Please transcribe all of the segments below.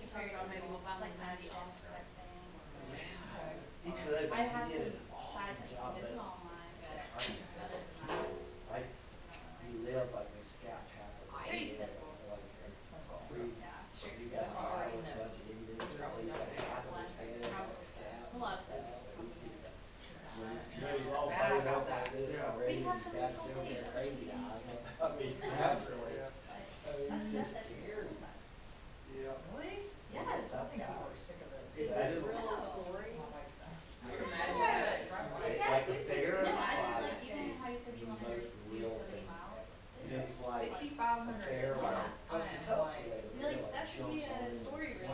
Cherry on maybe we'll find like like maybe matches Oscar. type thing. He could, I but have he did some an sides awesome that you job. can But do online. like, you live like a scout chapel. Pretty simple. Like, It's simple. Yeah, sure. you So got I already a know. bunch of Indians, It's probably he's got a not hat on his head, he's got a scout. A lot of and stuff. stuff. He's just, And you're all bad fired about up like that. this Yeah. already, We have he's some got cool you over there things. crazy eyes. I mean, naturally. I mean, he's just scary. Yeah. Really? Yeah, I tough think guy. people are sick of it. Is it it? real No. gory? I like that. I You're imagine mad. it. Right. Like the bear, No, I did like, like even how you said is you the wanted to most do real so many thing. miles. It's like a 5,500. bear, Yeah. like, plus the I am cups like- are there. You're like, that should be a story room.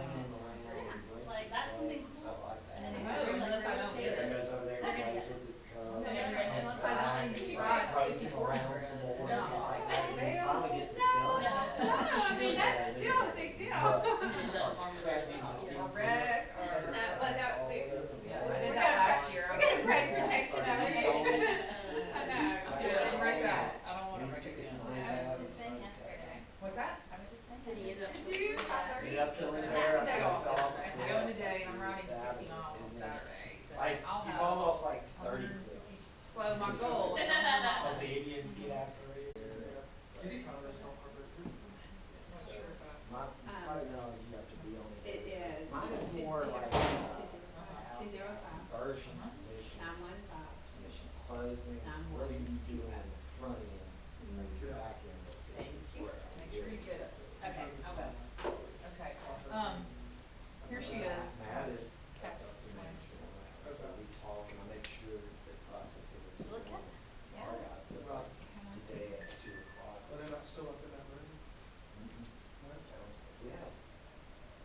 Like, that's something cool. And then it's Oh, really unless I don't real get Bear it. goes over there They're and gonna plays get with its cubs. No, and unless I don't flies, need to and ride throws him 54 around some more and No. stuff like that. And he finally gets it done. No. I mean, that's still a big deal. But Finish he up starts on the cracking top. the A pieces wreck or. But that, we, Yeah, all I did We're that gonna- last year. we're gonna break protection of it. I know. Yeah, don't break that. I don't want to break Took it us down. in I rehab was and just saying stuff. yesterday. What's that? I was just saying. Did he end up? Did you? 5:30? Ended up killing a Half bear. the day I off fell off a yesterday. cliff. Going today and I'm He riding stabbed 60 it, miles and on then, Saturday. So like, I'll you have fall off like 30 100 cliffs. slow my goal. is Because the Indians get after it. Kitty corners don't hurt it. Not sure if I- My, probably no, you have to be on it. It is. Mine is more like 205. versions, Nine one five. mission closings, what do you do in the front end, like your back end of Thank things you. where Make sure you get it. Okay, I will. Okay. Here she is. Matt is Okay. documentary, so we talk and I make sure the process of it. Look at Yeah. So Right. today at 2:00. But they're not still up in that room? We have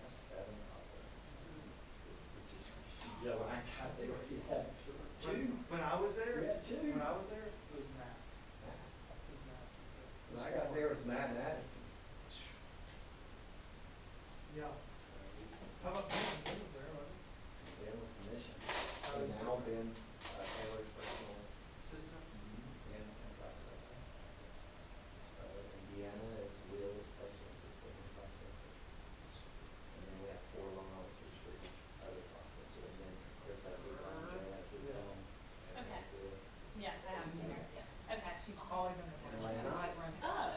7 processes. Which is, yeah, when I got there, we had 2. When I was there? We had 2. When I was there, it was Matt. It was Matt. When I got there, it was Matt and Addison. Yeah. How about Ben? Ben was there, wasn't he? Ben was submission. Oh, And he's now different. Ben's Taylor's personal Assistant? and processor. Indiana is Will's personal assistant and processor. And then we have 4 loan officers for each other processor. And then Chris has his own, Joe has his own. and Okay. has his. Yes, I have seen her. Okay. She's always in the corner. She's like running. Oh,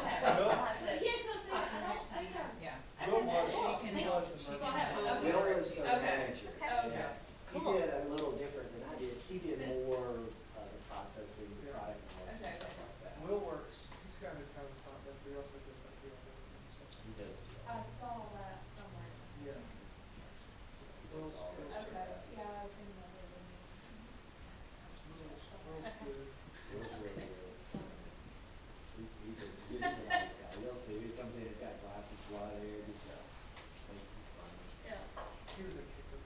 okay. Will? I'll have to Yeah, so it's talk like, to her next time. Yeah. Okay. Will was, Cool. She can Thank go you. was in She's Birmingham. on that. Okay. Will is the Okay. manager. Okay. Yeah. He Cool. did a little different than I did. He did more the processing, the Yeah. product knowledge Okay. and stuff like that. Will works. He's got a kind of thought, but he also does like the other stuff. He does. I saw that somewhere. Yeah. He does all those Okay, stuff. yeah, I was thinking about it. Will's Okay. good. Will's really good. He's a nice guy. You'll see. He comes in, he's got glasses, wide hair, just I think he's funny. Yeah. He was a kicker.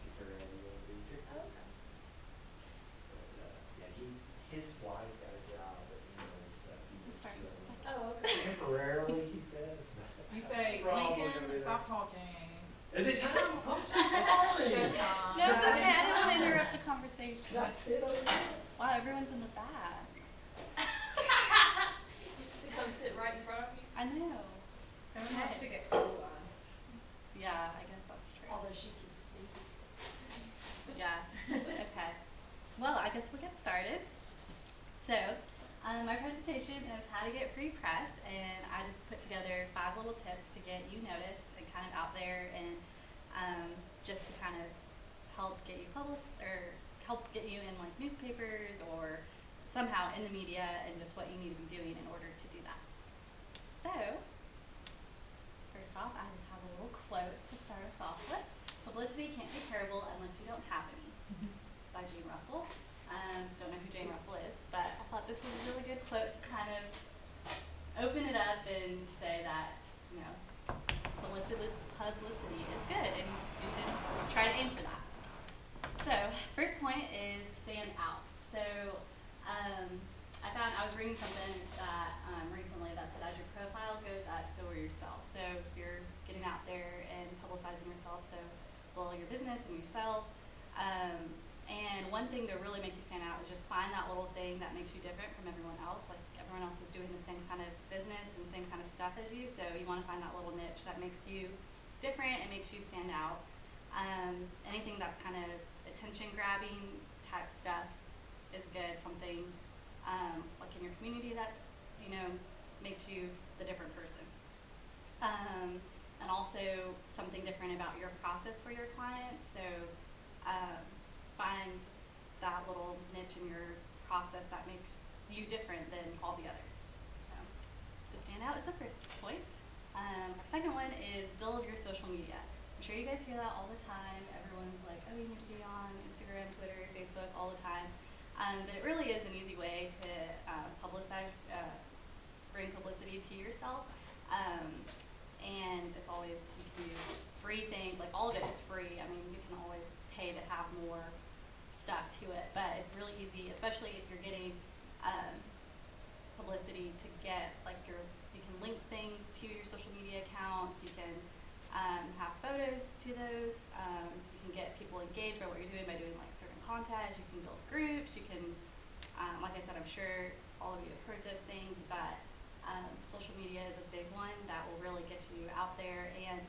Kicker and he will be. Okay. But, yeah, his wife got a job at Inverness, so he's Just started doing this it. Oh, okay. Temporarily, he says. You say, Probably gonna Lincoln, be stop talking. Is it time? I'm so sorry. Showtime. No, it's okay. I didn't want to interrupt the conversation. That's it over there. Wow, everyone's in the back. You just come sit right in front of you. I know. Everyone wants to get cold on. Yeah, I guess that's true. Although she can see. Yeah. Okay. Well, I guess we'll get started. So, my presentation is how to get free press, and I just put together 5 little tips to get you noticed and kind of out there, and just to kind of help get you published or help get you in like newspapers or somehow in the media, and just what you need to be doing in order to do that. So, first off, I just have a little quote to start us off with. Publicity can't be terrible unless you don't have any, by Jane Russell. Don't know who Jane Russell is, but I thought this was a really good quote to kind of open it up and say that, you know, publicity is good and you should try to aim for that. So, first point is stand out. So, I was reading something that recently that said as your profile goes up, so will your sales. So, if you're getting out there and publicizing yourself, so will your business and your sales. And one thing to really make you stand out is just find that little thing that makes you different from everyone else. Like everyone else is doing the same kind of business and the same kind of stuff as you, so you want to find that little niche that makes you different and makes you stand out. Anything that's kind of attention grabbing type stuff is good. Something like in your community that's, you know, makes you the different person. And also something different about your process for your clients. So find that little niche in your process that makes you different than all the others. So stand out is the first point. Our second one is build your social media. I'm sure you guys hear that all the time. Everyone's like, oh, you need to be on Instagram, Twitter, Facebook all the time. But it really is an easy way to publicize, bring publicity to yourself. And it's always, you can do free things, like all of it is free. I mean, you can always pay to have more stuff to it, but it's really easy, especially if you're getting publicity to get, like you can link things to your social media accounts, you can have photos to those, you can get people engaged by what you're doing by doing like certain contests, you can build groups, you can, like I said, I'm sure all of you have heard those things, but social media is a big one that will really get you out there, and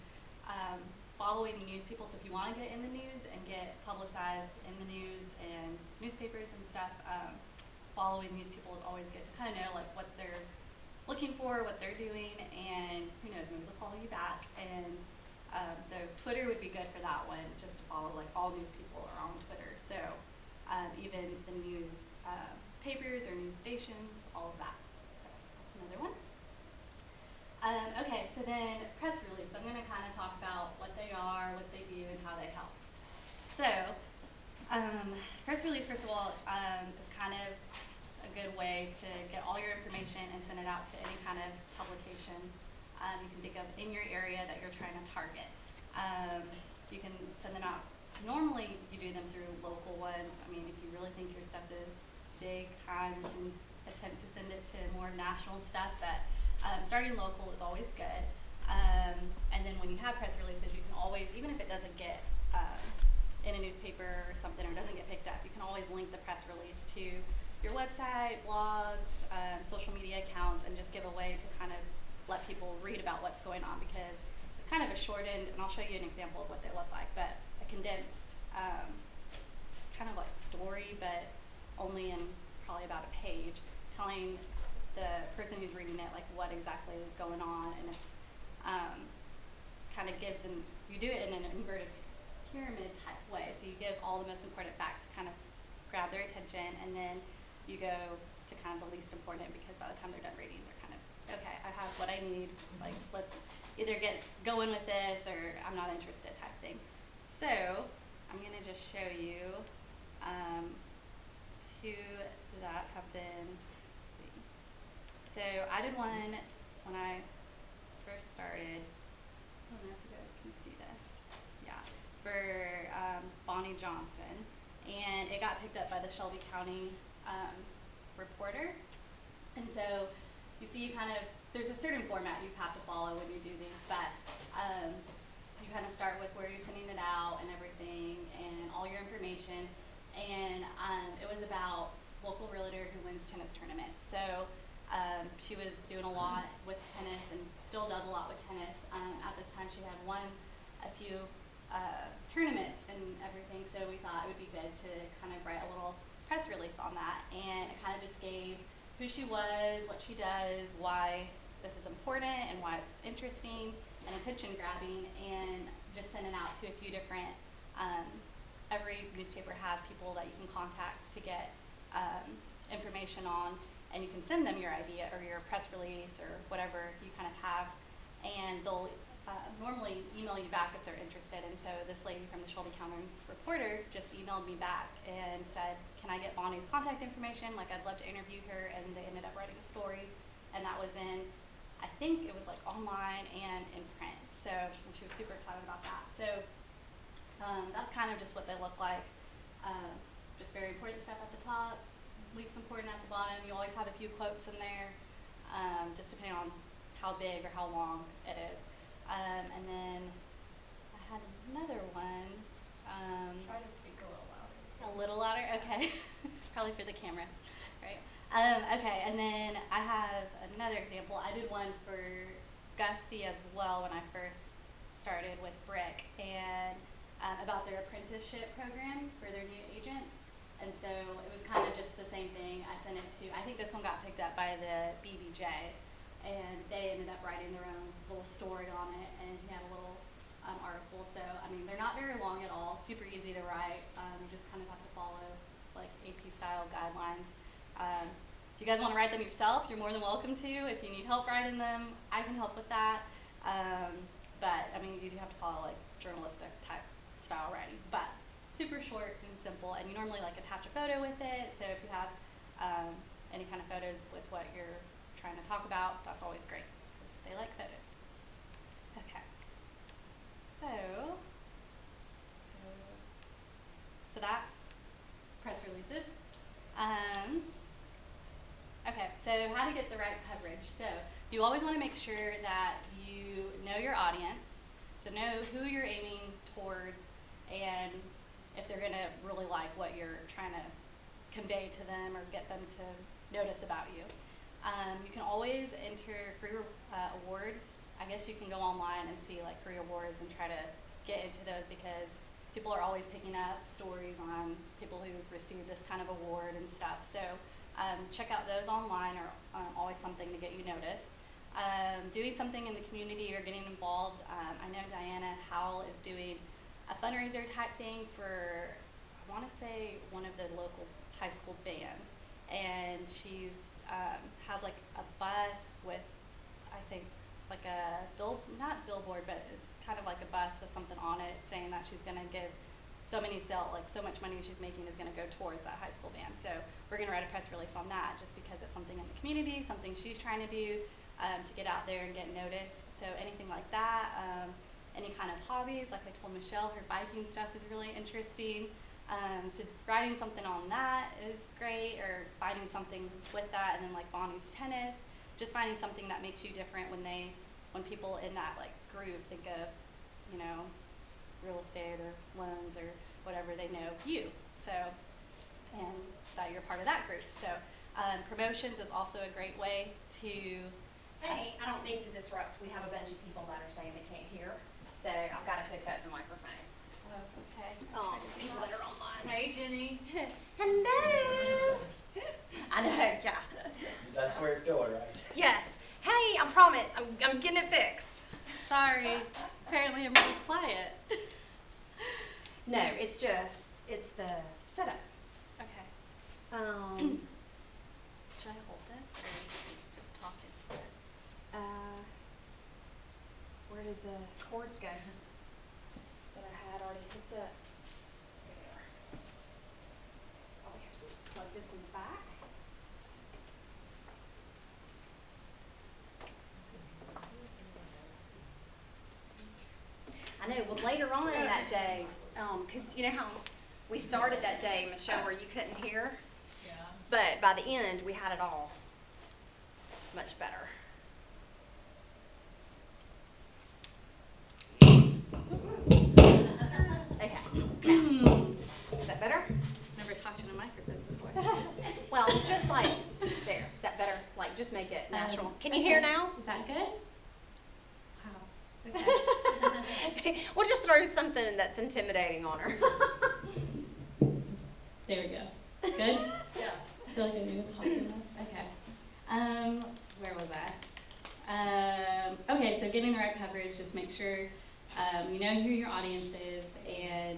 following news people. So if you want to get in the news and get publicized in the news and newspapers and stuff, following news people is always good to kind of know like what they're looking for, what they're doing, and who knows, maybe they'll follow you back. And so Twitter would be good for that one, just to follow, like all news people are on Twitter. So even the news papers or news stations, all of that. So that's another one. Okay, so then press release. I'm going to kind of talk about what they are, what they do, and how they help. So press release, first of all, is kind of a good way to get all your information and send it out to any kind of publication you can think of in your area that you're trying to target. You can send them out. Normally, you do them through local ones. I mean, if you really think your stuff is big time, you can attempt to send it to more national stuff, but starting local is always good. And then when you have press releases, you can always, even if it doesn't get in a newspaper or something, or doesn't get picked up, you can always link the press release to your website, blogs, social media accounts, and just give a way to kind of let people read about what's going on, because it's kind of a shortened, and I'll show you an example of what they look like, but a condensed kind of like story, but only in probably about a page, telling the person who's reading it like what exactly is going on, and it's kind of gives them, you do it in an inverted pyramid type way, so you give all the most important facts to kind of grab their attention, and then you go to kind of the least important, because by the time they're done reading, they're kind of, okay, I have what I need, like let's either get going with this or I'm not interested type thing. So I'm going to just show you two that have been, let's see. So I did one when I first started, I don't know if you guys can see this, yeah, for Bonnie Johnson, and it got picked up by the Shelby County Reporter. And so you see, you kind of, there's a certain format you have to follow when you do these, but you kind of start with where you're sending it out and everything and all your information. And it was about local realtor who wins tennis tournaments. So she was doing a lot with tennis and still does a lot with tennis. At this time she had won a few tournaments and everything, so we thought it would be good to kind of write a little press release on that, and it kind of just gave who she was, what she does, why this is important, and why it's interesting and attention grabbing, and just sending out to a few different, every newspaper has people that you can contact to get information on, and you can send them your idea or your press release or whatever you kind of have, and they'll normally email you back if they're interested. And so this lady from the Shelby County Reporter just emailed me back and said, can I get Bonnie's contact information? Like, I'd love to interview her, and they ended up writing a story, and that was in, I think it was like online and in print. So, and she was super excited about that. So that's kind of just what they look like. Just very important stuff at the top, least important at the bottom. You always have a few quotes in there, just depending on how big or how long it is. And then I had another one. Try to speak a little louder. A little louder? Okay. Probably for the camera, right? Okay, and then I have another example. I did one for Gusty as well when I first started with Brick and about their apprenticeship program for their new agents. And so it was kind of just the same thing. I sent it to, I think this one got picked up by the BBJ, and they ended up writing their own little story on it, and he had a little article. So, I mean, they're not very long at all, super easy to write. You just kind of have to follow like AP style guidelines. If you guys want to write them yourself, you're more than welcome to. If you need help writing them, I can help with that. But I mean, you do have to follow like journalistic type style writing, but super short and simple. And you normally like attach a photo with it. So if you have any kind of photos with what you're trying to talk about, that's always great because they like photos. Okay. So that's press releases. Okay, so how to get the right coverage. So you always want to make sure that you know your audience, so know who you're aiming towards and if they're going to really like what you're trying to convey to them or get them to notice about you. You can always enter free awards. I guess you can go online and see like free awards and try to get into those because people are always picking up stories on people who've received this kind of award and stuff. So check out those online are always something to get you noticed. Doing something in the community or getting involved. I know Diana Howell is doing a fundraiser type thing for, I want to say, one of the local high school bands. And she's has like a bus with, I think, like a not billboard, but it's kind of like a bus with something on it saying that she's going to give so much money she's making is going to go towards that high school band. So we're going to write a press release on that just because it's something in the community, something she's trying to do to get out there and get noticed. So anything like that, any kind of hobbies, like I told Michelle, her biking stuff is really interesting. So writing something on that is great, or finding something with that, and then like Bonnie's tennis, just finding something that makes you different when people in that like group think of, you know, real estate or loans or whatever, they know you. So, and that you're part of that group. So promotions is also a great way to. Hey, I don't mean to disrupt. We have a bunch of people that are saying they can't hear, so I've got to hook up the microphone. Oh, okay. People that are online. Hey, Jenny. Hello. I know, yeah. That's where it's going, right? Yes. Hey, I promise, I'm getting it fixed. Sorry. Apparently I'm really quiet. No, it's the setup. Okay. Should I hold this or just talk it? Where did the cords go that I had already hooked up? There. All we have to do is plug this in the back. I know, well, later on in that day, because you know how we started that day, Michelle, where you couldn't hear? Yeah. But by the end, we had it all much better. Okay, now, is that better? Never talked in a microphone before. Well, just like there. Is that better? Like, just make it natural. Can you hear now? Is that good? Wow. Okay. We'll just throw something that's intimidating on her. There we go. Good? Yeah. I feel like I need to talk in this. Okay. Where was I? Okay, so getting the right coverage, just make sure you know who your audience is and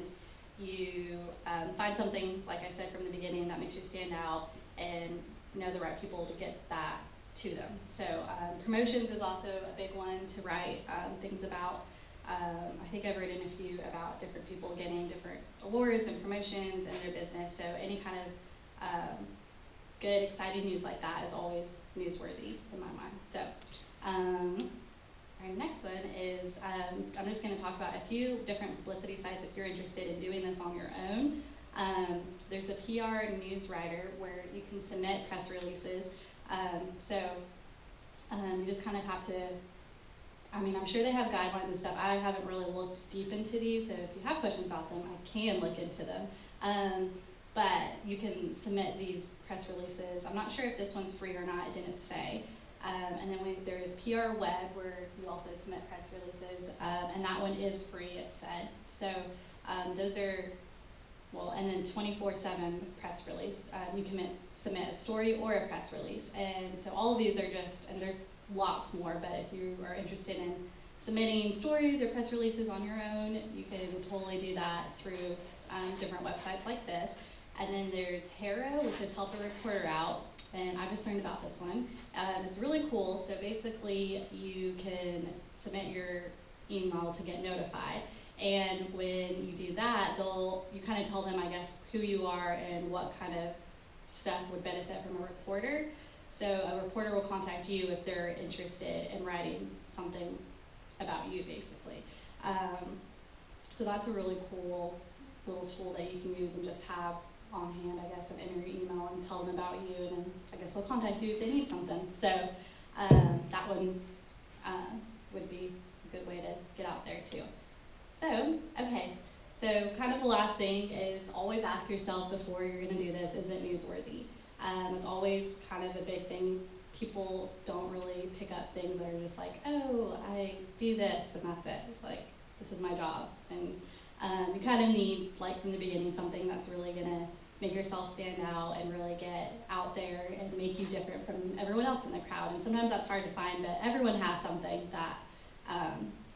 you find something, like I said from the beginning, that makes you stand out and know the right people to get that to them. So promotions is also a big one to write things about. I think I've written a few about different people getting different awards and promotions in their business. So any kind of good, exciting news like that is always newsworthy in my mind. So our next one is, I'm just going to talk about a few different publicity sites if you're interested in doing this on your own. There's a PR news writer where you can submit press releases. You just kind of have to, I mean, I'm sure they have guidelines and stuff. I haven't really looked deep into these, so if you have questions about them, I can look into them. But you can submit these press releases. I'm not sure if this one's free or not, it didn't say. And then there's PR Web, where you also submit press releases, and that one is free, it said. So those are, well, and then 24/7 press release. You can submit a story or a press release. And so all of these are just, and there's lots more, but if you are interested in submitting stories or press releases on your own, you can totally do that through different websites like this. And then there's Haro, which is Help a Reporter Out, and I just learned about this one. It's really cool. So basically, you can submit your email to get notified, and when you do that, you kind of tell them, I guess, who you are and what kind of stuff would benefit from a reporter. So a reporter will contact you if they're interested in writing something about you, basically. So that's a really cool little tool that you can use and just have on hand, I guess, and enter your email and tell them about you, and then I guess they'll contact you if they need something. So that one would be a good way to get out there too. So, okay, so kind of the last thing is always ask yourself before you're gonna do this, is it newsworthy? It's always kind of a big thing. People don't really pick up things that are just like, oh, I do this and that's it. Like, this is my job. And you kind of need, like from the beginning, something that's really gonna make yourself stand out and really get out there and make you different from everyone else in the crowd. And sometimes that's hard to find, but everyone has something that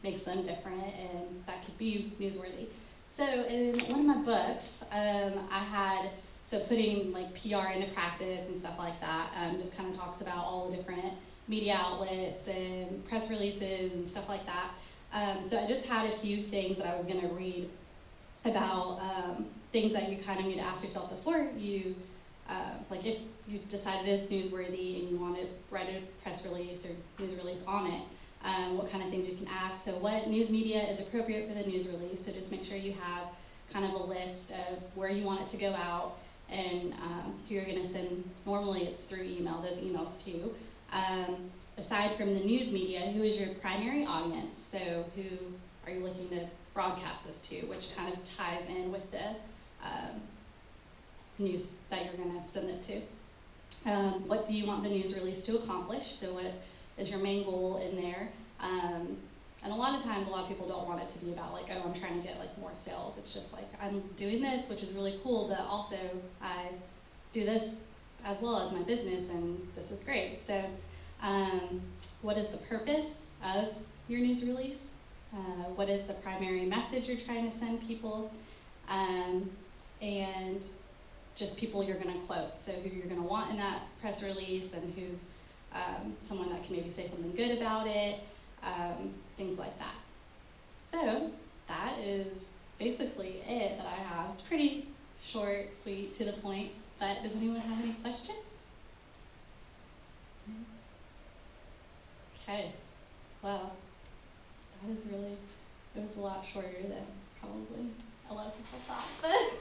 makes them different, and that could be newsworthy. So in one of my books, I had, so putting like PR into practice and stuff like that, just kind of talks about all the different media outlets and press releases and stuff like that. So I just had a few things that I was gonna read about things that you kind of need to ask yourself before you, like if you decide it is newsworthy and you want to write a press release or news release on it, what kind of things you can ask. So what news media is appropriate for the news release, so just make sure you have kind of a list of where you want it to go out, and who you're going to send. Normally it's through email, those emails to. Aside from the news media, who is your primary audience? So who are you looking to broadcast this to, which kind of ties in with the news that you're going to send it to. What do you want the news release to accomplish? So what is your main goal in there? And a lot of times, a lot of people don't want it to be about like, oh, I'm trying to get like more sales. It's just like, I'm doing this, which is really cool, but also I do this as well as my business, and this is great. So what is the purpose of your news release? What is the primary message you're trying to send people? And just people you're going to quote. So who you're going to want in that press release, and who's someone that can maybe say something good about it, things like that. So that is basically it that I have. It's pretty short, sweet, to the point, but does anyone have any questions? Okay, well, that is really, it was a lot shorter than probably a lot of people thought, but